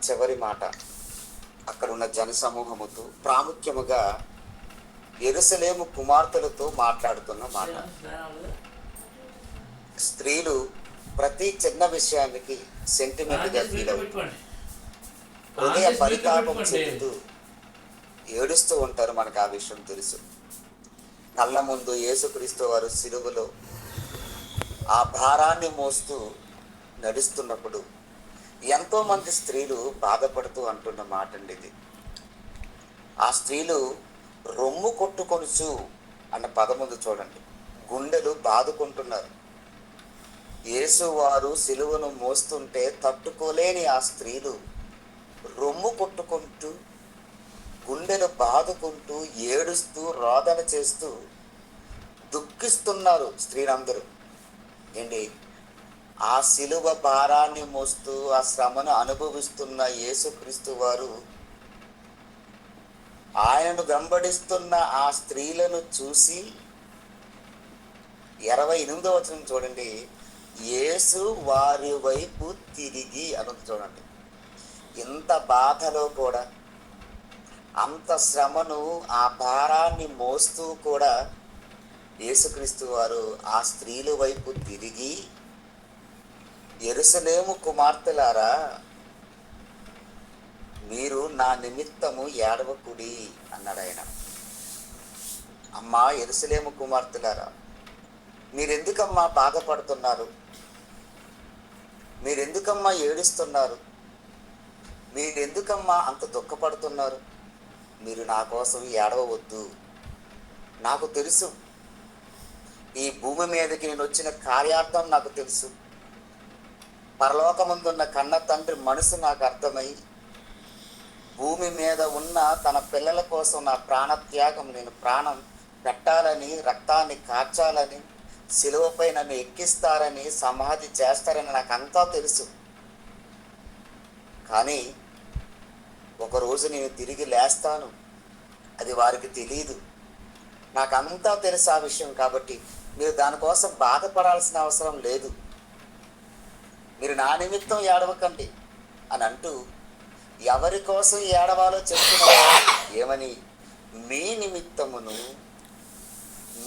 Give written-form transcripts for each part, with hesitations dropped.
చివరి మాట అక్కడ ఉన్న జన సమూహముతో ప్రాముఖ్యముగా యెరూషలేము కుమార్తెలతో మాట్లాడుతున్న మాట. స్త్రీలు ప్రతి చిన్న విషయానికి సెంటిమెంట్ గా ఫీల్ అవుతారు, హృదయ పరితాపం చెందుతూ ఏడుస్తూ ఉంటారు. మనకు ఆ విషయం తెలుసు. కళ్ళ ముందు యేసుక్రీస్తు వారు సిలువలో ఆ భారాన్ని మోస్తూ నడుస్తున్నప్పుడు ఎంతో మంది స్త్రీలు బాధపడుతూ అంటున్న మాట అండి ఇది. ఆ స్త్రీలు రొమ్ము కొట్టుకొనుచు అన్న పదముందు చూడండి, గుండెలు బాదుకుంటున్నారు. యేసు వారు సిలువను మోస్తుంటే తట్టుకోలేని ఆ స్త్రీలు రొమ్ము కొట్టుకుంటూ, గుండెలు బాదుకుంటూ, ఏడుస్తూ, రోదన చేస్తూ దుఃఖిస్తున్నారు స్త్రీలందరూ. ఏంటి, ఆ సిలువ భారాన్ని మోస్తూ ఆ శ్రమను అనుభవిస్తున్న యేసుక్రీస్తు వారు ఆయనను వెంబడిస్తున్న ఆ స్త్రీలను చూసి 28వ వచనం చూడండి, యేసు వారి వైపు తిరిగి అన్నది చూడండి. ఇంత బాధలో కూడా, అంత శ్రమను, ఆ భారాన్ని మోస్తూ కూడా యేసుక్రీస్తు వారు ఆ స్త్రీల వైపు తిరిగి, యెరూషలేము కుమార్తెలారా, మీరు నా నిమిత్తము ఏడవకుడి అన్నాడు ఆయన. అమ్మా యెరూషలేము కుమార్తెలారా, మీరెందుకమ్మా బాధపడుతున్నారు? మీరెందుకమ్మా ఏడుస్తున్నారు? మీరెందుకమ్మా అంత దుఃఖపడుతున్నారు? మీరు నా కోసం ఏడవవద్దు. నాకు తెలుసు, ఈ భూమి మీదకి నేను వచ్చిన కార్యార్థం నాకు తెలుసు. పరలోకముందున్న కన్న తండ్రి మనసు నాకు అర్థమై, భూమి మీద ఉన్న తన పిల్లల కోసం నా ప్రాణత్యాగం, నేను ప్రాణం పెట్టాలని, రక్తాన్ని కార్చాలని, సిలువపై నన్ను ఎక్కిస్తారని, సమాధి చేస్తారని నాకు అంతా తెలుసు. కానీ ఒకరోజు నేను తిరిగి లేస్తాను, అది వారికి తెలియదు. నాకు అంతా తెలుసు ఆ విషయం. కాబట్టి మీరు దానికోసం బాధపడాల్సిన అవసరం లేదు. మీరు నా నిమిత్తం ఏడవకండి అని అంటూ ఎవరి కోసం ఏడవాలో చెప్తున్నారు. ఏమని? మీ నిమిత్తమును,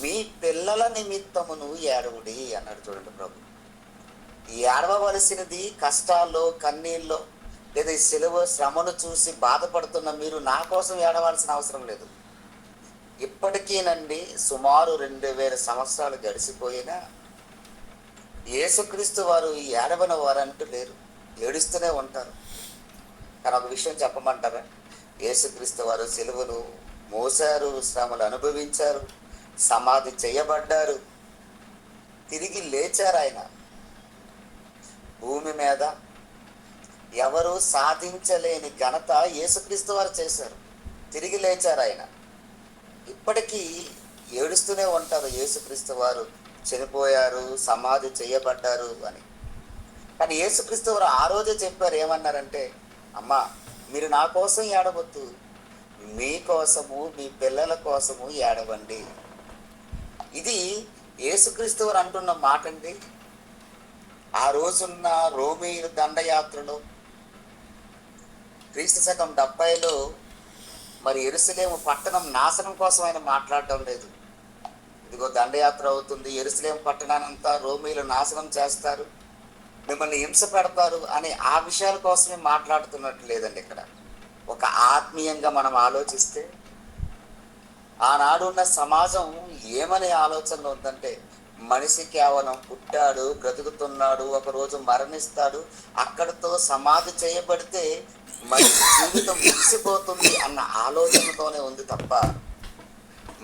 మీ పిల్లల నిమిత్తమును ఏడవుడి అన్నాడు. చూడండి, ప్రభు ఏడవలసినది కష్టాల్లో, కన్నీళ్ళలో, లేదా ఈ సిలువ శ్రమను చూసి బాధపడుతున్న మీరు నా కోసం ఏడవాల్సిన అవసరం లేదు. ఇప్పటికీనండి సుమారు 2000 సంవత్సరాలు గడిచిపోయినా యేసుక్రీస్తు వారు ఏడవని వారంటూ లేరు, ఏడుస్తూనే ఉంటారు. కానీ ఒక విషయం చెప్పమంటారా? యేసుక్రీస్తు వారు సిలువను మోసారు, శ్రమలు అనుభవించారు, సమాధి చేయబడ్డారు, తిరిగి లేచారు. ఆయన భూమి మీద ఎవరు సాధించలేని ఘనత యేసుక్రీస్తు వారు చేశారు. తిరిగి లేచారు ఆయన. ఇప్పటికీ ఏడుస్తూనే ఉంటారు, యేసుక్రీస్తు వారు చనిపోయారు, సమాధి చేయబడ్డారు అని. కానీ యేసుక్రీస్తు వారు ఆ రోజే చెప్పారు, ఏమన్నారంటే, అమ్మా మీరు నా కోసం ఏడవద్దు, మీ కోసము, మీ పిల్లల కోసము ఏడవండి. ఇది యేసుక్రీస్తు వారు అంటున్న మాట అండి. ఆ రోజున్న రోమీయుల దండయాత్రలో క్రీస్తు శకం 70లో మరి యెరూషలేము పట్టణం నాశనం కోసం ఆయన మాట్లాడటం లేదు. ఇదిగో దండయాత్ర అవుతుంది, యెరూషలేము పట్టణానంతా రోమీయులు నాశనం చేస్తారు, మిమ్మల్ని హింస పెడతారు అని ఆ విషయాల కోసమే మాట్లాడుతున్నట్టు లేదండి. ఇక్కడ ఒక ఆత్మీయంగా మనం ఆలోచిస్తే ఆనాడు ఉన్న సమాజం ఏమనే ఆలోచనలో ఉందంటే, మనిషి కేవలం పుట్టాడు, బ్రతుకుతున్నాడు, ఒకరోజు మరణిస్తాడు, అక్కడితో సమాధి చేయబడితే మనిషి జీవితం ముగిసిపోతుంది అన్న ఆలోచనతోనే ఉంది తప్ప,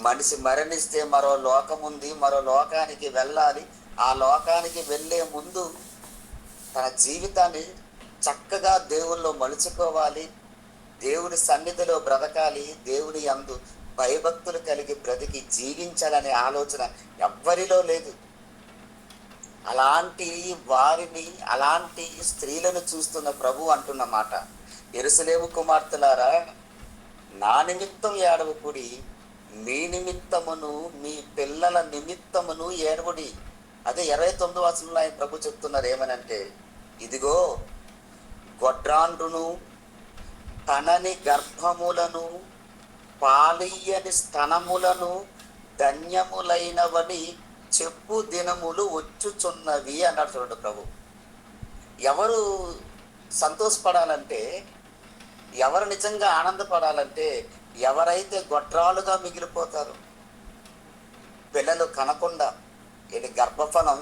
మనిషి మరణిస్తే మరో లోకం ఉంది, మరో లోకానికి వెళ్ళాలి, ఆ లోకానికి వెళ్ళే ముందు తన జీవితాన్ని చక్కగా దేవుల్లో మలుచుకోవాలి, దేవుని సన్నిధిలో బ్రతకాలి, దేవుని యందు భయభక్తులు కలిగి బ్రతికి జీవించాలనే ఆలోచన ఎవ్వరిలో లేదు. అలాంటి వారిని, అలాంటి స్త్రీలను చూస్తున్న ప్రభు అంటున్న మాట, యెరూషలేము కుమార్తెలారా, నా నిమిత్తం ఏడవకుడి, మీ నిమిత్తమును, మీ పిల్లల నిమిత్తమును ఏడవుడి. అదే 29వ వచనంలో ఆయన ప్రభు చెప్తున్నారు, ఏమనంటే, ఇదిగో గొడ్రాండ్రును కనని గర్భములను పాలియని స్తనములను ధన్యములైనవని చెప్పు దినములు వచ్చుచున్నవి అన్నాడు చూడండి ప్రభు. ఎవరు సంతోషపడాలంటే, ఎవరు నిజంగా ఆనందపడాలంటే ఎవరైతే గొడ్రాలుగా మిగిలిపోతారు, పిల్లలు కనకుండా. ఇది గర్భఫలం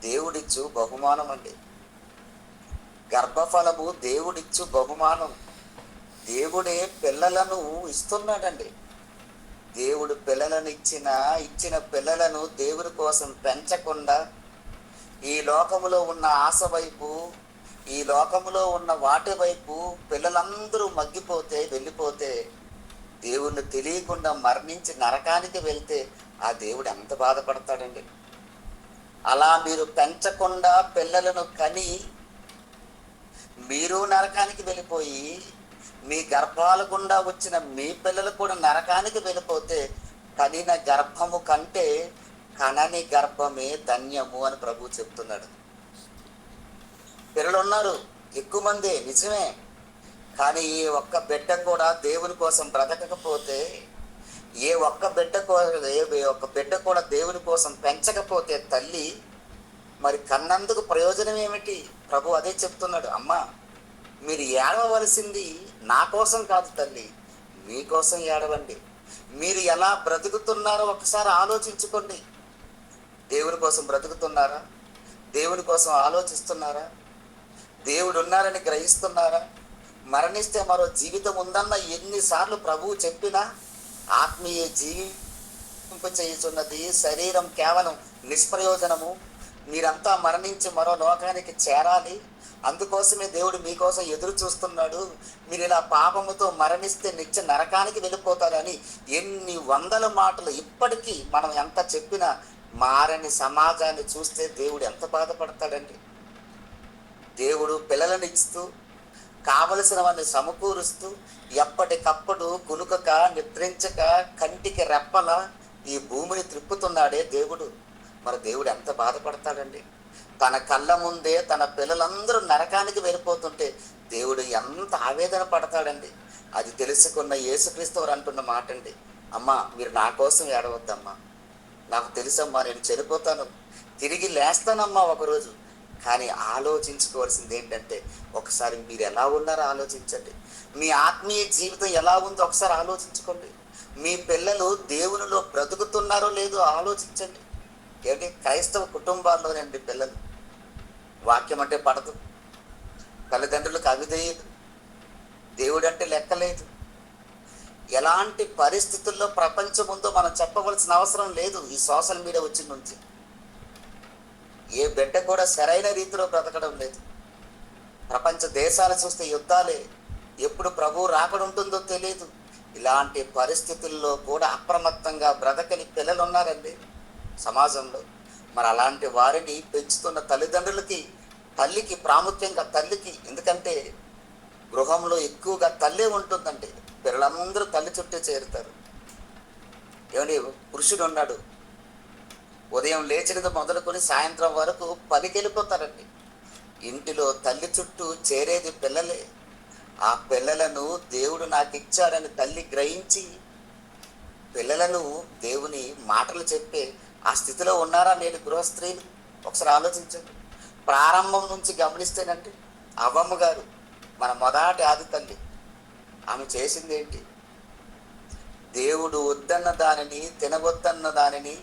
దేవుడిచ్చు బహుమానం అండి. గర్భఫలము దేవుడిచ్చు బహుమానం. దేవుడే పిల్లలను ఇస్తున్నాడండి. దేవుడు పిల్లలను ఇచ్చిన పిల్లలను దేవుడి కోసం పెంచకుండా ఈ లోకములో ఉన్న ఆశ వైపు, ఈ లోకములో ఉన్న వాటి వైపు పిల్లలందరూ మగ్గిపోతే, వెళ్ళిపోతే, దేవుణ్ణి తెలియకుండా మరణించి నరకానికి వెళ్తే ఆ దేవుడు ఎంత బాధపడతాడండి. అలా మీరు పెంచకుండా పిల్లలను కని మీరు నరకానికి వెళ్ళిపోయి, మీ గర్భాల గుండా వచ్చిన మీ పిల్లలు కూడా నరకానికి వెళ్ళిపోతే, కనిన గర్భము కంటే కనని గర్భమే ధన్యము అని ప్రభు చెప్తున్నాడు. పిల్లలు ఉన్నారు ఎక్కువ మంది, నిజమే. కానీ ఏ ఒక్క బిడ్డ కూడా దేవుని కోసం బ్రతకకపోతే, ఏ ఒక్క బిడ్డ కూడా దేవుని కోసం పెంచకపోతే తల్లి మరి కన్నందుకు ప్రయోజనం ఏమిటి? ప్రభు అదే చెప్తున్నాడు. అమ్మా, మీరు ఏడవలసింది నా కోసం కాదు తల్లి, మీకోసం ఏడవండి. మీరు ఎలా బ్రతుకుతున్నారో ఒకసారి ఆలోచించుకోండి. దేవుని కోసం బ్రతుకుతున్నారా? దేవుని కోసం ఆలోచిస్తున్నారా? దేవుడు ఉన్నారని గ్రహిస్తున్నారా? మరణిస్తే మరో జీవితం ఉందన్న ఎన్నిసార్లు ప్రభువు చెప్పినా ఆత్మీయ జీవింప చేయుచున్నది, శరీరం కేవలం నిష్ప్రయోజనము. మీరంతా మరణించి మరో లోకానికి చేరాలి, అందుకోసమే దేవుడు మీకోసం ఎదురు చూస్తున్నాడు. మీరు ఇలా పాపముతో మరణిస్తే నిత్య నరకానికి వెళ్ళిపోతారని ఎన్ని వందల మాటలు ఇప్పటికీ మనం ఎంత చెప్పినా మారని సమాజాన్ని చూస్తే దేవుడు ఎంత బాధపడతాడండి. దేవుడు పిల్లలను ఇస్తూ, కావలసినవన్నీ సమకూరుస్తూ, ఎప్పటికప్పుడు కునుకక నిద్రించక కంటికి రెప్పల ఈ భూమిని త్రిప్పుతున్నాడే దేవుడు. మరి దేవుడు ఎంత బాధపడతాడండి. తన కళ్ళ ముందే తన పిల్లలందరూ నరకానికి వెళ్ళిపోతుంటే దేవుడు ఎంత ఆవేదన పడతాడండి. అది తెలుసుకున్న యేసుక్రీస్తు వారు అంటున్న మాట అండి. అమ్మా, మీరు నా కోసం ఏడవద్దమ్మా. నాకు తెలుసమ్మా, నేను చనిపోతాను, తిరిగి లేస్తానమ్మా ఒకరోజు. కానీ ఆలోచించుకోవాల్సింది ఏంటంటే, ఒకసారి మీరు ఎలా ఉన్నారో ఆలోచించండి. మీ ఆత్మీయ జీవితం ఎలా ఉందో ఒకసారి ఆలోచించుకోండి. మీ పిల్లలు దేవునిలో బ్రతుకుతున్నారో లేదో ఆలోచించండి. ఏంటి, క్రైస్తవ కుటుంబాల్లోనండి పిల్లలు వాక్యం అంటే పడదు, తల్లిదండ్రులకు అవిధేయదు, దేవుడు అంటే లెక్కలేదు. ఎలాంటి పరిస్థితుల్లో ప్రపంచం ఉందో మనం చెప్పవలసిన అవసరం లేదు. ఈ సోషల్ మీడియా వచ్చిన నుంచి ఏ బిడ్డ కూడా సరైన రీతిలో బ్రతకడం లేదు. ప్రపంచ దేశాలు చూస్తే యుద్ధాలే, ఎప్పుడు ప్రభువు రాకడుంటుందో తెలియదు. ఇలాంటి పరిస్థితుల్లో కూడా అప్రమత్తంగా బ్రతకని పిల్లలు ఉన్నారండి సమాజంలో. మరి అలాంటి వారిని పెంచుతున్న తల్లికి ప్రాముఖ్యంగా తల్లికి, ఎందుకంటే గృహంలో ఎక్కువగా తల్లే ఉంటుందండి. పిల్లలందరూ తల్లి చుట్టూ చేరుతారు. ఏమండి, పురుషుడు ఉన్నాడు, ఉదయం లేచినది మొదలుకొని సాయంత్రం వరకు పనికి వెళ్ళిపోతారండి. ఇంటిలో తల్లి చుట్టూ చేరేది పిల్లలే. ఆ పిల్లలను దేవుడు నాకు ఇచ్చాడని తల్లి గ్రహించి పిల్లలను దేవుని మాటలు చెప్పే ఆ స్థితిలో ఉన్నారా నేడు గృహస్త్రీలు? ఒకసారి ఆలోచించండి. ప్రారంభం నుంచి గమనిస్తేనంటే అవ్వమ్మ గారు మన మొదటి ఆది తల్లి, ఆమె చేసింది ఏంటి? దేవుడు వద్దన్న దానిని, తినవద్దన్న దానిని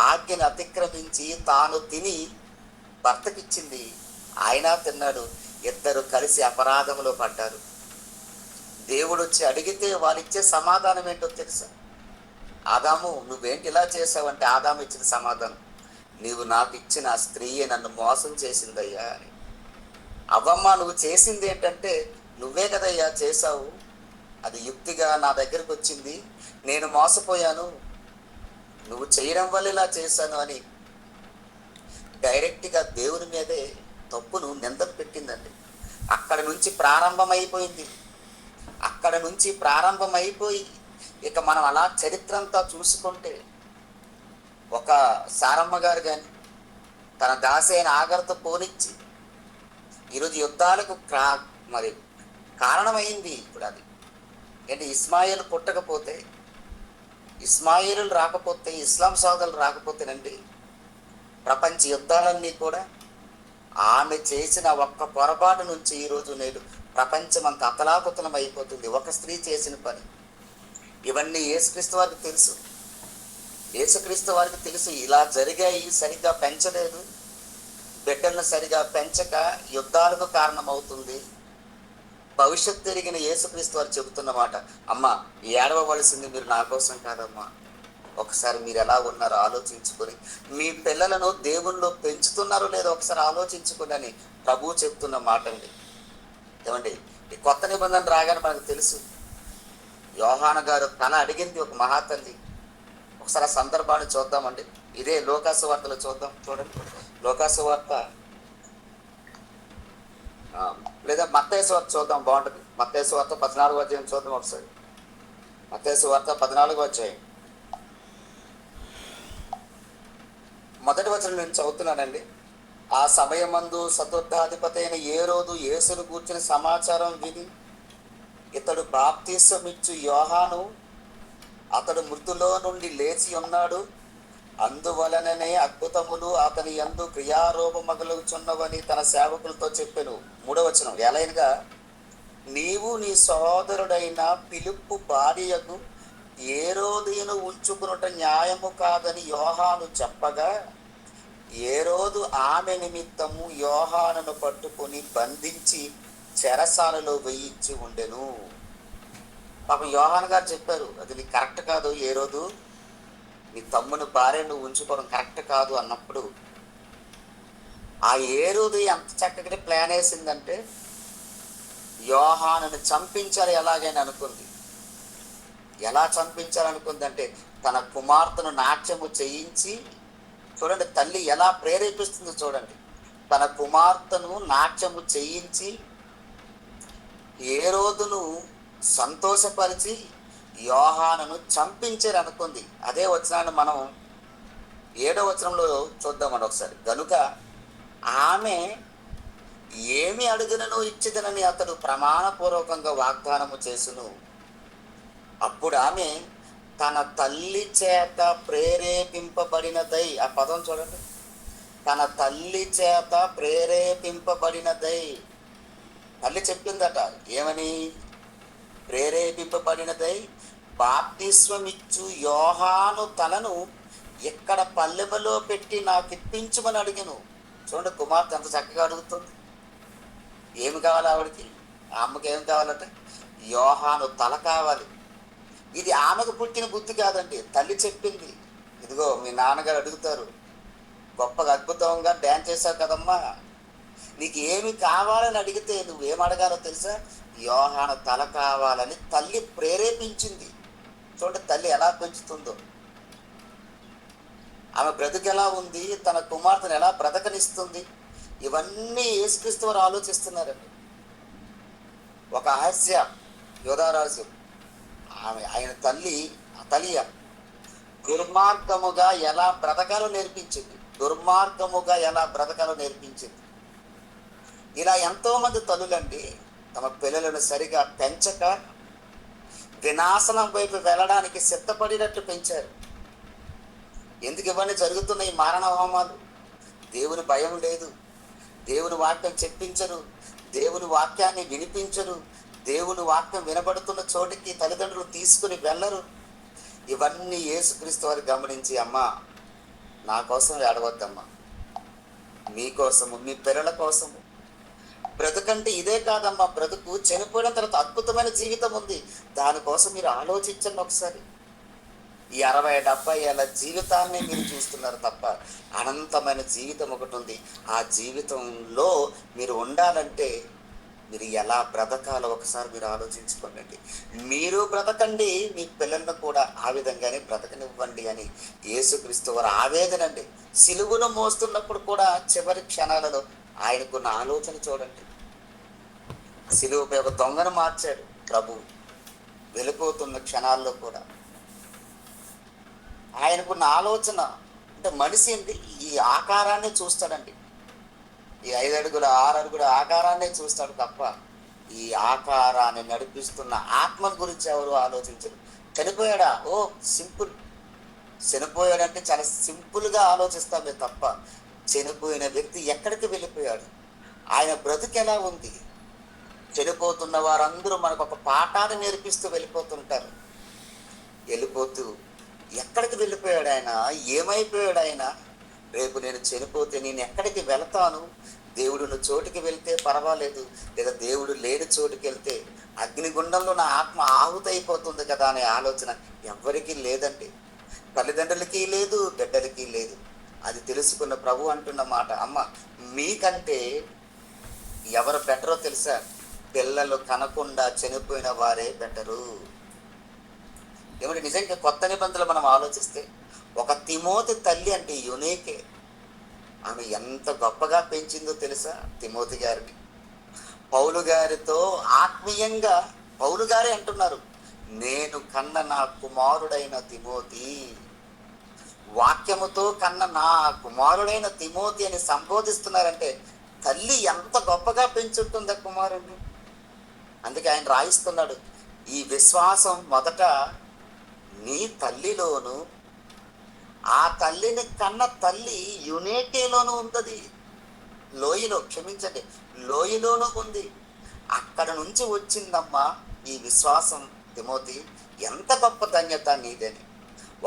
ఆజ్ఞను అతిక్రమించి తాను తిని భర్తకిచ్చింది. ఆయన తిన్నాడు. ఇద్దరు కలిసి అపరాధంలో పడ్డారు. దేవుడు వచ్చి అడిగితే వాళ్ళిచ్చే సమాధానం ఏంటో తెలుసా? ఆదాము, నువ్వేంటి ఇలా చేసావంటే ఆదాము ఇచ్చిన సమాధానం, నీవు నాకు ఇచ్చిన ఆ స్త్రీయే నన్ను మోసం చేసిందయ్యా అని. అవ్వమ్మ, నువ్వు చేసింది ఏంటంటే, నువ్వే కదయ్యా చేసావు, అది యుక్తిగా నా దగ్గరకు వచ్చింది, నేను మోసపోయాను, నువ్వు చేయడం వల్ల ఇలా చేశాను అని డైరెక్ట్గా దేవుని మీదే తప్పును నిందలు పెట్టిందండి. అక్కడ నుంచి ప్రారంభమైపోయి ఇక మనం అలా చరిత్ర అంతా చూసుకుంటే, ఒక సారమ్మ గారు కానీ తన దాసి అయిన ఆగర్తో పోనిచ్చి ఈరోజు యుద్ధాలకు మరి కారణమైంది ఇప్పుడు అది. ఏంటి, ఇస్మాయిల్ పుట్టకపోతే, ఇస్మాయిలు రాకపోతే, ఇస్లాం సోదరులు రాకపోతేనండి ప్రపంచ యుద్ధాలన్నీ కూడా ఆమె చేసిన ఒక్క పొరపాటు నుంచి ఈరోజు నేడు ప్రపంచం అంత అతలాకుతలం అయిపోతుంది. ఒక స్త్రీ చేసిన పని. ఇవన్నీ యేసుక్రీస్తు వారికి తెలుసు. యేసుక్రీస్తు వారికి తెలుసు ఇలా జరిగాయి, సరిగ్గా పెంచలేదు, బిడ్డలను సరిగా పెంచక యుద్ధాలకు కారణమవుతుంది. భవిష్యత్తు తిరిగిన యేసుక్రీస్తు వారు చెబుతున్న మాట, అమ్మ ఏడవవలసింది మీరు నా కోసం కాదమ్మా, ఒకసారి మీరు ఎలా ఉన్నారో ఆలోచించుకొని, మీ పిల్లలను దేవుళ్ళు పెంచుతున్నారో లేదో ఒకసారి ఆలోచించుకొని అని ప్రభువు చెప్తున్న మాట అండి. ఏమండి, ఈ కొత్త నిబంధన రాగానే మనకు తెలుసు, యోహాను గారు తన అడిగింది ఒక మహాతల్లి. ఒకసారి ఆ సందర్భాన్ని చూద్దామండి. ఇదే లోకాసు వార్తలో చూద్దాం. చూడండి, లోకాసు వార్త లేదా మత్తయి వార్త చూద్దాం, బాగుంటుంది. మత్తయి వార్త 14వ అధ్యాయం చూద్దాం ఒకసారి. మత్తయి వార్త 14వ అధ్యాయం మొదటి వచనం నేను చదువుతున్నానండి. ఆ సమయమందు శతాధిపతి అయిన హేరోదు యేసును గూర్చిన సమాచారం విని, ఇతడు బాప్తిసమిచ్చు యోహాను, అతడు మృతులో నుండి లేచి ఉన్నాడు, అందువలననే అద్భుతములు అతని యందు క్రియారూపమగులుచున్నవని తన సేవకులతో చెప్పెను. 3వ వచనం, ఎలైనగా నీవు నీ సహోదరుడైన ఫిలిప్పు భార్యకు హేరోదును ఉంచుకునుట న్యాయము కాదని యోహాను చెప్పగా, హేరోదు ఆమె నిమిత్తము యోహానును పట్టుకొని బంధించి చెరసాలలో వేయించి ఉండెను. పాపం యోహాను గారు చెప్పారు, అది నీకు కరెక్ట్ కాదు హేరోదు, నీ తమ్ముని భార్యను ఉంచుకోవడం కరెక్ట్ కాదు అన్నప్పుడు, ఆ హేరోదు ఎంత చక్కగా ప్లాన్ వేసిందంటే యోహానుని చంపించాలి ఎలాగైనా అనుకుంది. ఎలా చంపించాలనుకుందంటే తన కుమార్తెను నాట్యము చేయించి, చూడండి తల్లి ఎలా ప్రేరేపిస్తుందో చూడండి, తన కుమార్తెను నాట్యము చేయించి హేరోదును సంతోషపరిచి యోహానును చంపించారు అనుకుంది. అదే వచనాన్ని మనం 7వ వచనంలో చూద్దామండి ఒకసారి. గనుక ఆమె ఏమి అడుగునను ఇచ్చిదనని అతడు ప్రమాణపూర్వకంగా వాగ్దానము చేసును. అప్పుడు ఆమె తన తల్లి చేత ప్రేరేపింపబడినదై, ఆ పదం చూడండి, తన తల్లి చేత ప్రేరేపింపబడినదై. తల్లి చెప్పిందట ఏమని? ప్రేరేపింపబడినదై బాప్తిస్మమిచ్చు యోహాను తలను ఇక్కడ పల్లెములో పెట్టి నాకు ఇప్పించమని అడిగాను. చూడండి, కుమార్తె ఎంత చక్కగా అడుగుతుంది. ఏమి కావాలి ఆవిడకి? ఆ అమ్మకి ఏమి కావాలంటే యోహాను తల కావాలి. ఇది ఆమెకు పుట్టిన బుద్ధి కాదండి, తల్లి చెప్పింది. ఇదిగో మీ నాన్నగారు అడుగుతారు, గొప్పగా అద్భుతంగా డ్యాన్స్ చేశావు కదమ్మా, నీకు ఏమి కావాలని అడిగితే నువ్వేం అడగాలో తెలుసా? యోహాను తల కావాలని తల్లి ప్రేరేపించింది. చూడండి తల్లి ఎలా పెంచుతుందో, ఆమె బ్రతుకు ఎలా ఉంది, తన కుమార్తెను ఎలా బ్రతకనిస్తుంది, ఇవన్నీ యేసుక్రీస్తు వారు ఆలోచిస్తున్నారండి. ఒక ఆస్య యోధారాజు, ఆయన తల్లి దుర్మార్గముగా ఎలా బ్రతకాలో నేర్పించింది. ఇలా ఎంతో మంది తల్లులండి తమ పిల్లలను సరిగా పెంచక వినాశనం వైపు వెళ్ళడానికి సిద్ధపడినట్టు పెంచారు. ఎందుకు ఇవన్నీ జరుగుతున్నాయి? మారణ హోమాలు. దేవుని భయం లేదు, దేవుని వాక్యం చెప్పించరు, దేవుని వాక్యాన్ని వినిపించరు, దేవుని వాక్యం వినబడుతున్న చోటికి తల్లిదండ్రులు తీసుకుని వెళ్ళరు. ఇవన్నీ యేసుక్రీస్తు వారు గమనించి, అమ్మా నా కోసం ఏడవద్దమ్మా, మీకోసము, మీ పిల్లల కోసము. బ్రతుకంటే ఇదే కాదమ్మా, బ్రతుకు చనిపోయిన తర్వాత అద్భుతమైన జీవితం ఉంది, దానికోసం మీరు ఆలోచించండి ఒకసారి. ఈ 60-70 ఏళ్ళ జీవితాన్ని మీరు చూస్తున్నారు తప్ప అనంతమైన జీవితం ఒకటి ఉంది. ఆ జీవితంలో మీరు ఉండాలంటే మీరు ఎలా బ్రతకాలో ఒకసారి మీరు ఆలోచించుకోండి. మీరు బ్రతకండి, మీ పిల్లలను కూడా ఆ విధంగానే బ్రతకనివ్వండి అని యేసుక్రీస్తు వారి ఆవేదన అండి. సిలువను మోస్తున్నప్పుడు కూడా చివరి క్షణాలలో ఆయనకున్న ఆలోచన చూడండి. సిలువపై ఒక దొంగను మార్చాడు ప్రభు. వెళ్ళిపోతున్న క్షణాల్లో కూడా ఆయనకున్న ఆలోచన అంటే మనిషి అండి ఈ ఆకారాన్ని చూస్తాడండి. ఈ 5 అడుగుల 6 అడుగుల ఆకారాన్నే చూస్తాడు తప్ప ఈ ఆకారాన్ని నడిపిస్తున్న ఆత్మ గురించి ఎవరు ఆలోచించరు. చనిపోయాడా? ఓ సింపుల్. చనిపోయాడంటే చాలా సింపుల్గా ఆలోచిస్తామే తప్ప చనిపోయిన వ్యక్తి ఎక్కడికి వెళ్ళిపోయాడు, ఆయన బ్రతుకు ఎలా ఉంది. చనిపోతున్న వారందరూ మనకు ఒక పాఠాన్ని నేర్పిస్తూ వెళ్ళిపోతుంటారు. వెళ్ళిపోతూ ఎక్కడికి వెళ్ళిపోయాడు ఆయన, ఏమైపోయాడు ఆయన, రేపు నేను చనిపోతే నేను ఎక్కడికి వెళతాను, దేవుడున్న చోటుకి వెళ్తే పర్వాలేదు, లేదా దేవుడు లేని చోటుకి వెళ్తే అగ్నిగుండంలో నా ఆత్మ ఆహుతైపోతుంది కదా అనే ఆలోచన ఎవరికీ లేదండి. తల్లిదండ్రులకి లేదు, బిడ్డలకి లేదు. అది తెలుసుకున్న ప్రభు అంటున్న మాట, అమ్మ మీకంటే ఎవరు బెటరో తెలుసా? పిల్లలు కనకుండా చనిపోయిన వారే బెటరు. ఏమంటే నిజంగా కొత్త నిబంధనలు మనం ఆలోచిస్తే ఒక తిమోతి తల్లి అంటే యునేకే, ఆమె ఎంత గొప్పగా పెంచిందో తెలుసా తిమోతి గారిని. పౌలు గారితో ఆత్మీయంగా పౌలు గారే అంటున్నారు, నేను కన్న నా కుమారుడైన తిమోతి, వాక్యముతో కన్న నా కుమారుడైన తిమోతి అని సంబోధిస్తున్నారంటే తల్లి ఎంత గొప్పగా పెంచుంటుందా కుమారుడిని. అందుకే ఆయన రాయిస్తున్నాడు, ఈ విశ్వాసం మొదట నీ తల్లిలోను, ఆ తల్లిని కన్న తల్లి యునేకేలోనూ ఉంది, లోయలో క్షమించండి లోయలోనూ ఉంది. అక్కడ నుంచి వచ్చిందమ్మా ఈ విశ్వాసం తిమోతి. ఎంత గొప్ప ధన్యత నీదని.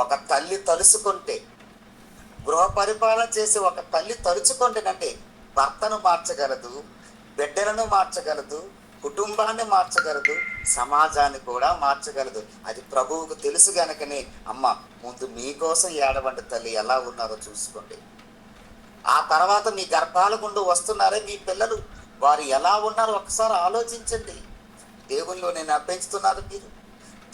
ఒక తల్లి తలుసుకుంటే, గృహ పరిపాలన చేసి ఒక తల్లి తలుచుకుంటేనంటే భర్తను మార్చగలదు, బిడ్డలను మార్చగలదు, కుటుంబాన్ని మార్చగలదు, సమాజాన్ని కూడా మార్చగలదు. అది ప్రభువుకు తెలుసు గనకనే అమ్మ ముందు మీకోసం ఏడవండి తల్లి ఎలా ఉన్నారో చూసుకోండి. ఆ తర్వాత మీ గర్భాల గుండా వస్తున్నారే మీ పిల్లలు, వారు ఎలా ఉన్నారో ఒకసారి ఆలోచించండి. దేవునిలోనైనా పెంచుతున్నారు మీరు,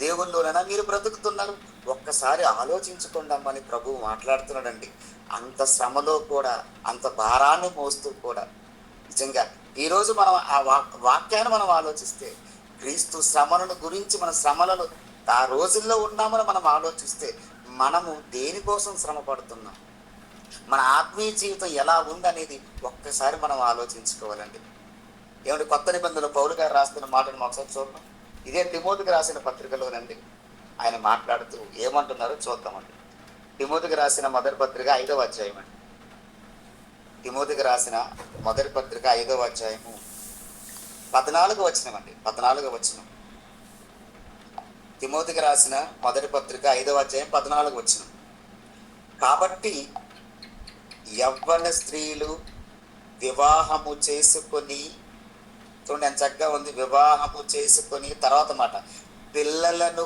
దేవునిలోనైనా మీరు బ్రతుకుతున్నారు, ఒక్కసారి ఆలోచించుకోండి అమ్మని ప్రభువు మాట్లాడుతున్నాడండి. అంత శ్రమలో కూడా, అంత భారాన్ని మోస్తూ కూడా నిజంగా ఈరోజు మనం ఆ వాక్యాన్ని మనం ఆలోచిస్తే, క్రీస్తు శ్రమలను గురించి, మన శ్రమలను ఆ రోజుల్లో ఉన్నామని మనం ఆలోచిస్తే మనము దేనికోసం శ్రమ పడుతున్నాం, మన ఆత్మీయ జీవితం ఎలా ఉందనేది ఒక్కసారి మనం ఆలోచించుకోవాలండి. ఏమంటే కొత్త నిబంధనలు పౌలు గారు రాస్తున్న మాటను ఒకసారి చూద్దాం. ఇదే తిమోతికి రాసిన పత్రికలోనండి ఆయన మాట్లాడుతూ ఏమంటున్నారో చూద్దామండి. తిమోతికి రాసిన మొదటి పత్రిక 5వ అధ్యాయం అండి. తిమోతికి రాసిన మొదటి పత్రిక 5వ అధ్యాయము 14వ వచనం అండి. 14వ వచనం. తిమోతికి రాసిన మొదటి పత్రిక 5వ అధ్యాయం 14వ వచనం. కాబట్టి యవ్వన స్త్రీలు వివాహము చేసుకొని, చూడండి ఎంత చక్కగా ఉంది, వివాహము చేసుకొని తర్వాత మాట పిల్లలను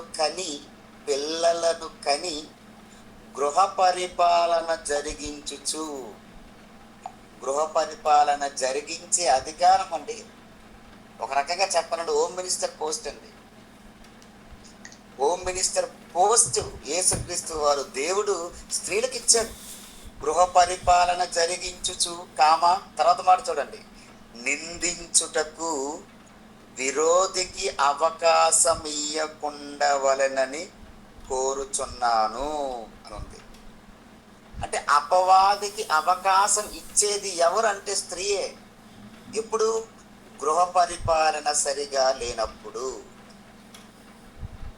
కని గృహ పరిపాలన జరిగించుచు. గృహ పరిపాలన జరిగించే అధికారం అండి, ఒక రకంగా చెప్పాలంటే హోమ్ మినిస్టర్ పోస్ట్ అండి. హోమ్ మినిస్టర్ పోస్ట్ యేసుక్రీస్తు వారు దేవుడు స్త్రీలకు ఇచ్చాడు. గృహ పరిపాలన జరిగించుచు తర్వాత మాట చూడండి, నిందించుటకు విరోధికి అవకాశం ఇయ్యకుండవలెనని కోరుచున్నాను అని ఉంది. అంటే అపవాదికి అవకాశం ఇచ్చేది ఎవరంటే స్త్రీయే. ఎప్పుడు? గృహ పరిపాలన సరిగా లేనప్పుడు,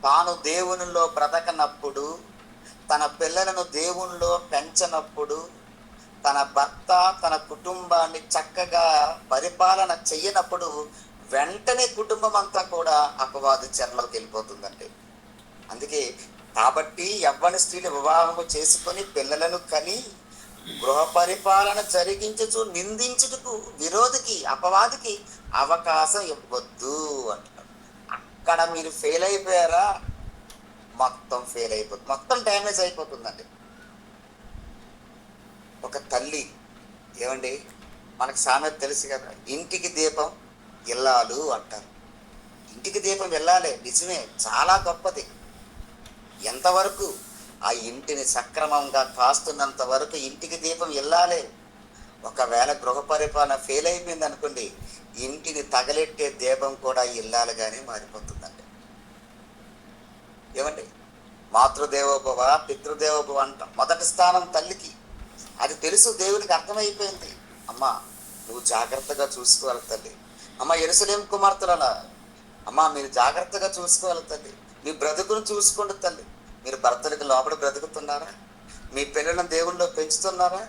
తాను దేవునిలో బ్రతకనప్పుడు, తన పిల్లలను దేవునిలో పెంచనప్పుడు, తన భర్త తన కుటుంబాన్ని చక్కగా పరిపాలన చెయ్యనప్పుడు వెంటనే కుటుంబం అంతా కూడా అపవాది చెరలోకి వెళ్ళిపోతుందండి. అందుకే కాబట్టి యవ్వన స్త్రీలు వివాహము చేసుకొని పిల్లలను కని గృహ పరిపాలన జరిగించుచు నిందించుటకు విరోధికి అపవాదికి అవకాశం ఇవ్వద్దు అంటారు. అక్కడ మీరు ఫెయిల్ అయిపోయారా, మొత్తం ఫెయిల్ అయిపోతుంది, మొత్తం డ్యామేజ్ అయిపోతుందండి. ఒక తల్లి, ఏమండి మనకు సామెత తెలుసు కదా, ఇంటికి దీపం ఇల్లాలు అంటారు. ఇంటికి దీపం వెళ్ళాలి, నిజమే, చాలా గొప్పది. ఎంతవరకు? ఆ ఇంటిని సక్రమంగా కాస్తున్నంత వరకు ఇంటికి దీపం వెళ్ళాలి. ఒకవేళ గృహ పరిపాలన ఫెయిల్ అయిపోయింది అనుకోండి, ఇంటిని తగలెట్టే దీపం కూడా ఇల్లాలుగానే మారిపోతుందండి. ఏమండి, మాతృదేవోభవ పితృదేవోభవ అంటాం. మొదటి స్థానం తల్లికి, అది తెలుసు, దేవునికి అర్థమైపోయింది. అమ్మా నువ్వు జాగ్రత్తగా చూసుకోవాలి తల్లి, అమ్మ యెరూషలేము కుమార్తెలలా, అమ్మ మీరు జాగ్రత్తగా చూసుకోవాలి తల్లి. మీ బ్రతుకును చూసుకోండి తల్లి. మీరు భర్తలకు లోబడి బ్రతుకుతున్నారా? మీ పిల్లలను దేవుల్లో పెంచుతున్నారా?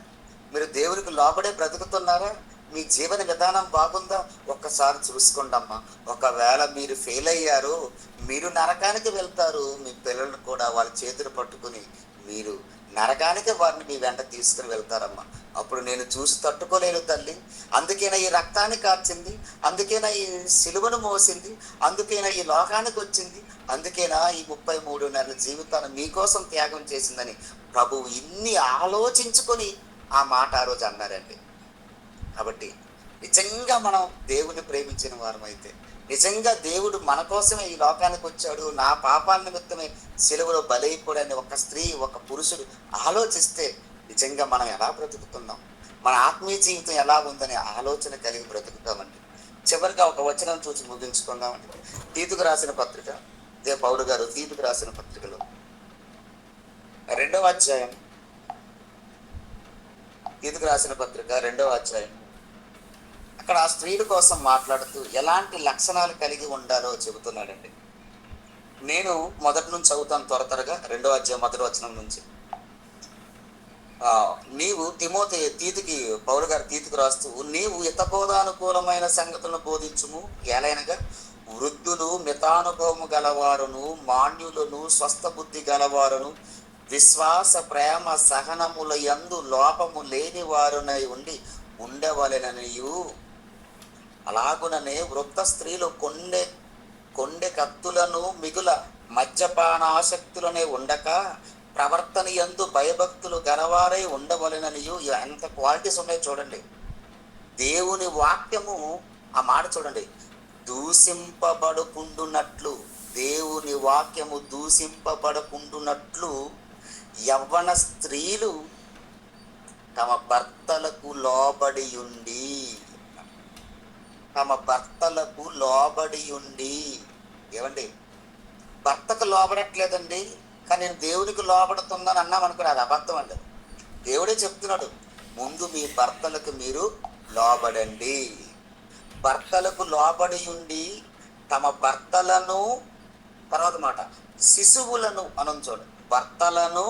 మీరు దేవునికి లోబడే బ్రతుకుతున్నారా? మీ జీవన విధానం బాగుందా? ఒక్కసారి చూసుకోండి అమ్మా. ఒకవేళ మీరు ఫెయిల్ అయ్యారు, మీరు నరకానికి వెళ్తారు. మీ పిల్లలను కూడా వాళ్ళ చేతులు పట్టుకుని మీరు నరకానికి వారిని మీ వెంట తీసుకుని వెళ్తారమ్మా. అప్పుడు నేను చూసి తట్టుకోలేను తల్లి. అందుకేనా ఈ రక్తాన్ని కార్చింది, అందుకేనా ఈ సిలువను మోసింది, అందుకేనా ఈ లోకానికి వచ్చింది, అందుకేనా ఈ 33 నెలల జీవితాన్ని మీకోసం త్యాగం చేసిందని ప్రభువు ఇన్ని ఆలోచించుకొని ఆ మాట ఆ రోజు అన్నారండి. కాబట్టి నిజంగా మనం దేవుని ప్రేమించిన వారమైతే, నిజంగా దేవుడు మన కోసమే ఈ లోకానికి వచ్చాడు, నా పాపాల నిమిత్తమే సిలువలో బలైపోడని ఒక స్త్రీ ఒక పురుషుడు ఆలోచిస్తే నిజంగా మనం ఎలా బ్రతుకుతున్నాం, మన ఆత్మీయ జీవితం ఎలా ఉందనే ఆలోచన కలిగి బ్రతుకుతామండి. చివరిగా ఒక వచనం చూసి ముగించుకుందామండి. తీతుకు రాసిన పత్రిక, ఇదే పౌలు గారు తీతుకు రాసిన పత్రికలో 2వ అధ్యాయం, తీతుకు రాసిన పత్రిక 2వ అధ్యాయం, అక్కడ ఆ స్త్రీల కోసం మాట్లాడుతూ ఎలాంటి లక్షణాలు కలిగి ఉండాలో చెబుతున్నాడండి. నేను మొదటి నుంచి చదువుతాను త్వరగా. 2వ అధ్యాయం 1వ వచనం నుంచి. నీవు తీతుకి పౌలు గారు తీతుకు రాస్తూ, నీవు హితబోధానుకూలమైన సంగతులను బోధించుము. ఎలైనగా వృద్ధులు, మితానుభవము గలవారును, మాన్యులను, స్వస్థ బుద్ధి గలవారును, విశ్వాస, ప్రేమ, సహనముల యందు లోపము లేని వారునై ఉండవలెననియు, అలాగుననే వృద్ధ స్త్రీలు కొండె కత్తులను మిగుల మద్యపానాసక్తులనే ఉండక ప్రవర్తన యందు భయభక్తులు గలవారై ఉండవలెననియు. ఎంత క్వాలిటీస్ ఉన్నాయి చూడండి. దేవుని వాక్యము, ఆ మాట చూడండి, దూషింపబడుకుంటున్నట్లు, దేవుని వాక్యము దూషింపబడుకుంటున్నట్లు యవ్వన స్త్రీలు తమ భర్తలకు లోబడి ఉండి, తమ భర్తలకు లోబడి ఉండి. ఏమండి, భర్తకు లోబడట్లేదండి, కానీ నేను దేవునికి లోబడుతున్నాను అన్నాం అనుకుని అది అబద్ధం అండి. దేవుడే చెప్తున్నాడు, ముందు మీ భర్తలకు మీరు లోబడండి. భర్తలకు లోబడి ఉండి తమ భర్తలను, తర్వాత మాట శిశువులను అనం చూడండి, భర్తలను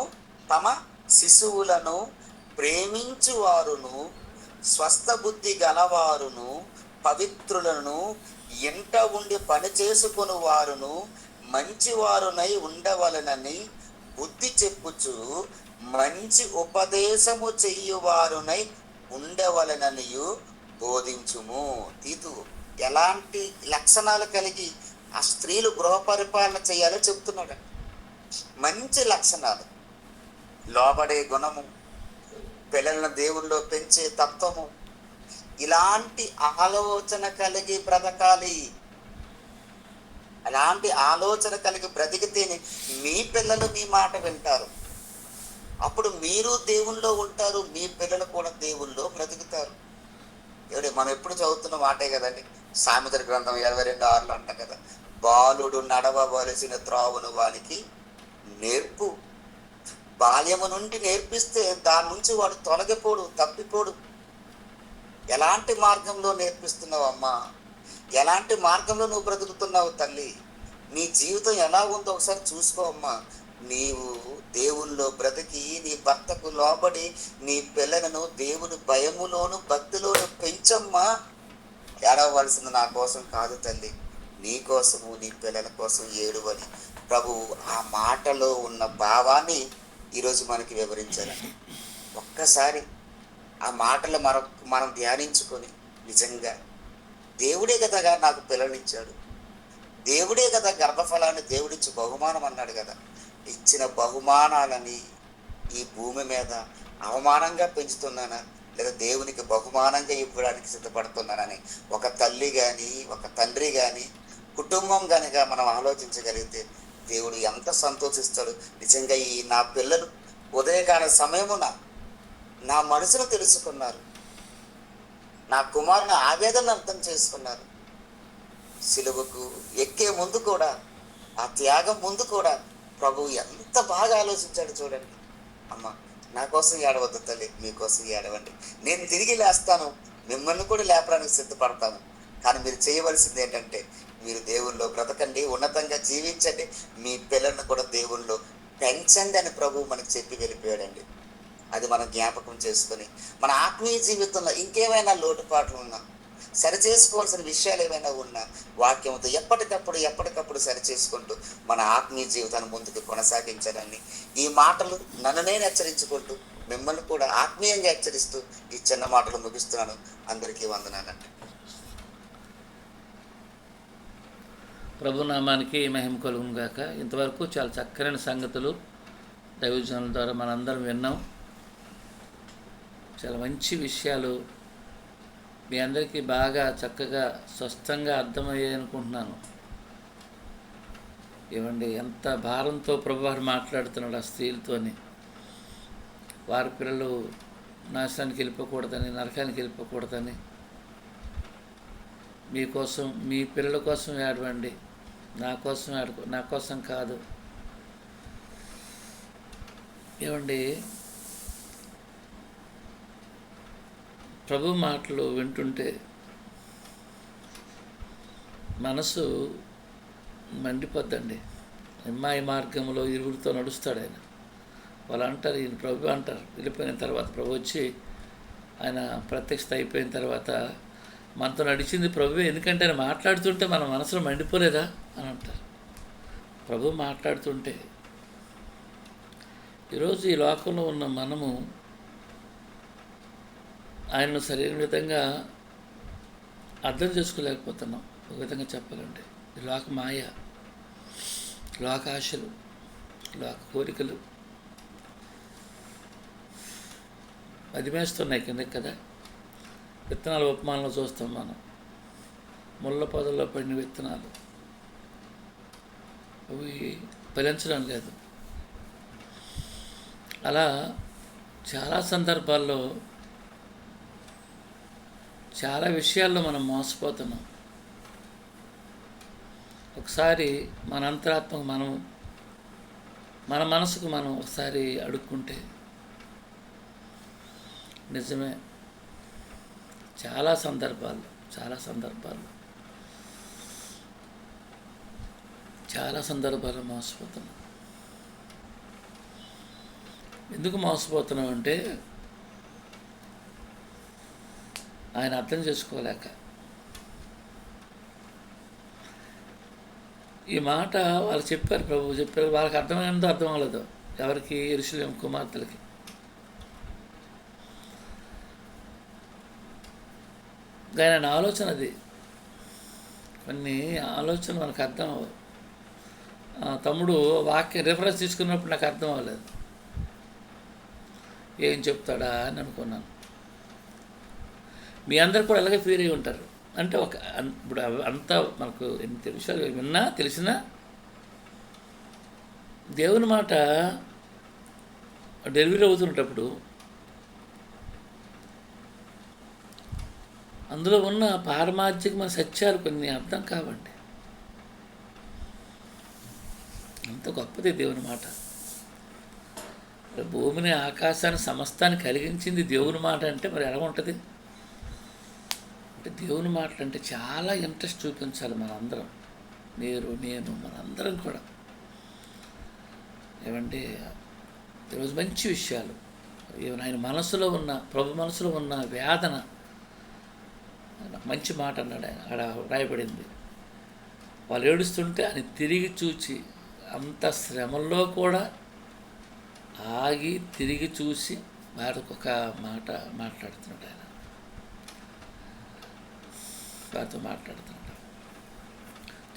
తమ శిశువులను ప్రేమించువారును, స్వస్థ బుద్ధి గలవారును, పవిత్రులను, ఇంట ఉండి పని చేసుకుని వారును, మంచివారునై ఉండవలనని బుద్ధి చెప్పుచు మంచి ఉపదేశము చెయ్యువారునై ఉండవలననియు బోధించుము. తీతు ఎలాంటి లక్షణాలు కలిగి ఆ స్త్రీలు గృహ పరిపాలన చేయాలో చెప్తున్నాడు. మంచి లక్షణాలు, లోబడే గుణము, పిల్లలను దేవుల్లో పెంచే తత్వము, ఇలాంటి ఆలోచన కలిగి బ్రతకాలి. అలాంటి ఆలోచన కలిగి బ్రతికితేనే మీ పిల్లలు మీ మాట వింటారు. అప్పుడు మీరు దేవుల్లో ఉంటారు, మీ పిల్లలు కూడా దేవుల్లో బ్రతుకుతారు. మనం ఎప్పుడు చదువుతున్న మాటే కదండి, సామెతల గ్రంథం 22:6 అంట కదా, బాలుడు నడవవలసిన త్రోవను వానికి నేర్పు. బాల్యము నుండి నేర్పిస్తే దాని నుంచి వాడు తొలగిపోడు, తప్పిపోడు. ఎలాంటి మార్గంలో నేర్పిస్తున్నావు అమ్మా? ఎలాంటి మార్గంలో నువ్వు బ్రతుకుతున్నావు తల్లి? నీ జీవితం ఎలా ఉందో ఒకసారి చూసుకో అమ్మా. నీవు దేవుల్లో బ్రతికి నీ భర్తకు లోబడి నీ పిల్లలను దేవుని భయములోను భక్తిలోను పెంచమ్మా. ఏడవలసింది నా కోసం కాదు తల్లి, నీ కోసము నీ పిల్లల కోసం ఏడువని ప్రభువు ఆ మాటలో ఉన్న భావాన్ని ఈరోజు మనకి వివరించారండి. ఒక్కసారి ఆ మాటలు మనం ధ్యానించుకొని, నిజంగా దేవుడే కదా నాకు పిల్లనిచ్చాడు, దేవుడే కదా గర్భఫలాన్ని దేవుడిచ్చి బహుమానం అన్నాడు కదా, ఇచ్చిన బహుమానాలని ఈ భూమి మీద అవమానంగా పెంచుతున్నానా లేదా దేవునికి బహుమానంగా ఇవ్వడానికి సిద్ధపడుతున్నానని ఒక తల్లి కానీ ఒక తండ్రి కానీ కుటుంబం కనుక మనం ఆలోచించగలిగితే దేవుడు ఎంత సంతోషిస్తాడు. నిజంగా ఈ నా పిల్లలు ఉదయకాల సమయమున నా మనసును తెలుసుకున్నారు, నా కుమారుని ఆవేదన అర్థం చేసుకున్నారు. సిలువకు ఎక్కే ముందు కూడా, ఆ త్యాగం ముందు కూడా ప్రభువు ఎంత బాగా ఆలోచించాడు చూడండి. అమ్మ, నా కోసం ఏడవద్దు తల్లి, మీకోసం ఏడవండి. నేను తిరిగి లేస్తాను, మిమ్మల్ని కూడా లేపడానికి సిద్ధపడతాను. కానీ మీరు చేయవలసింది ఏంటంటే మీరు దేవుల్లో బ్రతకండి, ఉన్నతంగా జీవించండి, మీ పిల్లలను కూడా దేవుల్లో పెంచండి అని ప్రభువు మనకు చెప్పి వెళ్ళిపోయాడండి. అది మనం జ్ఞాపకం చేసుకొని మన ఆత్మీయ జీవితంలో ఇంకేమైనా లోటుపాట్లు ఉన్నా, సరి చేసుకోవాల్సిన విషయాలు ఏమైనా ఉన్నా వాక్యంతో ఎప్పటికప్పుడు సరి చేసుకుంటూ మన ఆత్మీయ జీవితాన్ని ముందుకు కొనసాగించాలని ఈ మాటలు నన్ను నేను హెచ్చరించుకుంటూ మిమ్మల్ని కూడా ఆత్మీయంగా హెచ్చరిస్తూ ఈ చిన్న మాటలు ముగిస్తున్నాను. అందరికీ వందనాలండి. ప్రభునామానికి మహిమ కలుగును గాక. ఇంతవరకు చాలా చక్కని సంగతులు దైవజనుల ద్వారా మనందరం విన్నాం. చాలా మంచి విషయాలు మీ అందరికీ బాగా చక్కగా స్పష్టంగా అర్థమయ్యాయి అనుకుంటున్నాను. ఏమండి, ఎంత భారంతో ప్రభువారు మాట్లాడుతున్నాడు ఆ స్త్రీలతోని. వారి పిల్లలు నాశనానికి వెళ్ళిపోకూడదని, నరకానికి వెళ్ళిపోకూడదని, మీకోసం, మీ పిల్లల కోసం ఏడవండి, నా కోసం కాదు. ఏమండి, ప్రభు మాటలు వింటుంటే మనసు మండిపోద్దండి. అమ్మాయి మార్గంలో ఇరువురితో నడుస్తాడు ఆయన. వాళ్ళు అంటారు, ఈయన ప్రభు అంటారు. వెళ్ళిపోయిన తర్వాత ప్రభు వచ్చి ఆయన ప్రత్యక్షత అయిపోయిన తర్వాత మనతో నడిచింది ప్రభువే, ఎందుకంటే ఆయన మాట్లాడుతుంటే మన మనసులో మండిపోలేదా అని అంటారు. ప్రభు మాట్లాడుతుంటే ఈరోజు ఈ లోకంలో ఉన్న మనము ఆయనను సరైన విధంగా అర్థం చేసుకోలేకపోతున్నాం. ఒక విధంగా చెప్పాలంటే ఈ లోక మాయ, లోక ఆశలు, లోక కోరికలు మదిమేస్తున్నాయి కిందకి కదా. విత్తనాలు ఉపమానంలో చూస్తాం మనం, ముళ్ళ పొదల్లో పడిన విత్తనాలు, అవి ఫలించడం లేదు. అలా చాలా సందర్భాల్లో చాలా విషయాల్లో మనం మోసపోతున్నాం. ఒకసారి మన అంతరాత్మకు మనం, మన మనసుకు మనం ఒకసారి అడుక్కుంటే నిజమే చాలా సందర్భాల్లో మోసపోతున్నాం. ఎందుకు మోసపోతున్నాం అంటే ఆయన అర్థం చేసుకోలేక. ఈ మాట వాళ్ళు చెప్పారు, ప్రభు చెప్పారు, వాళ్ళకి అర్థమైనందో అర్థం అవ్వలేదు. ఎవరికి? యెరూషలేము కుమార్తెలకి. ఆయన ఆలోచన అది. కొన్ని ఆలోచన మనకు అర్థం అవ్వదు. తమ్ముడు వాక్యం రిఫరెన్స్ తీసుకున్నప్పుడు నాకు అర్థం అవ్వలేదు, ఏం చెప్తాడా అని అనుకున్నాను. మీ అందరు కూడా అలాగే ఫీల్ అయి ఉంటారు. అంటే ఇప్పుడు అంతా మనకు ఎన్ని విషయాలు విన్నా తెలిసినా దేవుని మాట డెలివరీ అవుతున్నప్పుడు అందులో ఉన్న పారమార్థికమైన సత్యాలు కొన్ని అర్థం కావండి. అంత గొప్పది దేవుని మాట. భూమిని, ఆకాశాన్ని, సమస్తాన్ని కలిగించింది దేవుని మాట అంటే మరి ఎలా ఉంటుంది? అంటే దేవుని మాటలు అంటే చాలా ఇంట్రెస్ట్ చూపించాలి మనందరం, మీరు, నేను, మనందరం కూడా. ఏమంటే ఈరోజు మంచి విషయాలు, ఆయన మనసులో ఉన్న, ప్రభు మనసులో ఉన్న వేదన, మంచి మాట అన్నాడు ఆయన. అక్కడ రాయబడింది, వాళ్ళు ఏడుస్తుంటే ఆయన తిరిగి చూచి, అంత శ్రమల్లో కూడా ఆగి తిరిగి చూసి వారికి ఒక మాట మాట్లాడుతున్నాడు ఆయన. వారితో మాట్లాడుతున్నాడు.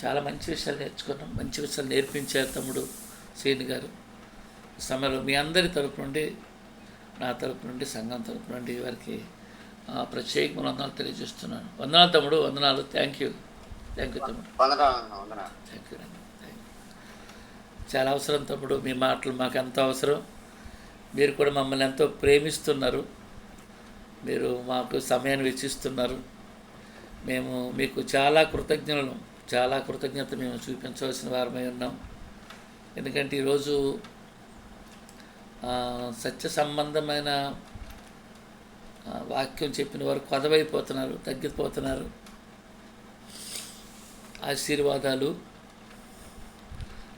చాలా మంచి విషయాలు నేర్చుకున్నాం, మంచి విషయాలు నేర్పించారు తమ్ముడు శ్రీని గారు. సమయంలో మీ అందరి తరపు నుండి, నా తరపు నుండి, సంఘం తరపు నుండి వారికి ప్రత్యేకమైన వందనాలు తెలియజేస్తున్నాను. వందనాలు తమ్ముడు, వందనాలు. థ్యాంక్ యూ తమ్ముడు. Thank you. చాలా అవసరం తమ్ముడు, మీ మాటలు మాకు ఎంతో అవసరం. మీరు కూడా మమ్మల్ని ఎంతో ప్రేమిస్తున్నారు, మీరు మాకు సమయాన్ని వెచ్చిస్తున్నారు. మేము మీకు చాలా కృతజ్ఞత మేము చూపించవలసిన వారమై ఉన్నాం. ఎందుకంటే ఈరోజు సత్య సంబంధమైన వాక్యం చెప్పిన వారు కొదవైపోతున్నారు, తగ్గిపోతున్నారు. ఆశీర్వాదాలు,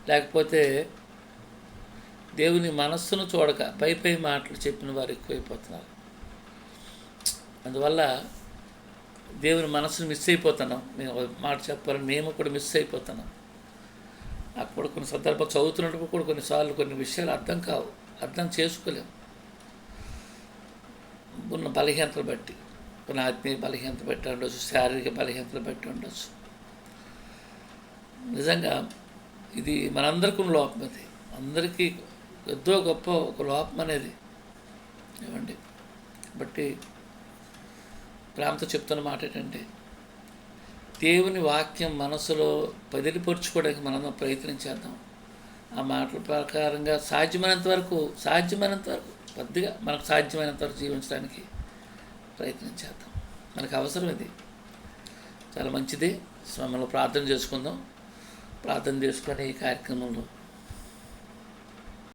లేకపోతే దేవుని మనస్సును చూడక పై పై మాటలు చెప్పిన వారు ఎక్కువైపోతున్నారు. అందువల్ల దేవుని మనసును మిస్ అయిపోతున్నాం. మేము ఒక మాట చెప్పాలని మేము కూడా మిస్ అయిపోతున్నాం. నాకు కూడా కొన్ని సందర్భాలు చదువుతున్నప్పుడు కూడా కొన్నిసార్లు కొన్ని విషయాలు అర్థం కావు, అర్థం చేసుకోలేము. ఉన్న బలహీనతలు బట్టి, కొన్ని ఆత్మీయ బలహీనత బట్టి ఉండొచ్చు, శారీరక బలహీనతలు బట్టి ఉండొచ్చు. నిజంగా ఇది మనందరికీ లోపం. ఇది అందరికీ ఎంతో గొప్ప ఒక లోపం అనేది ఏమండి. బట్టి ప్రేమతో చెప్తున్న మాట ఏంటంటే, దేవుని వాక్యం మనసులో పదిలిపరుచుకోవడానికి మనం ప్రయత్నించేద్దాం. ఆ మాటల ప్రకారంగా సాధ్యమైనంత వరకు కొద్దిగా మనకు సాధ్యమైనంత వరకు జీవించడానికి ప్రయత్నించేద్దాం. మనకు అవసరం ఇది, చాలా మంచిది. మనం ప్రార్థన చేసుకుందాం. ప్రార్థన చేసుకొని ఈ కార్యక్రమంలో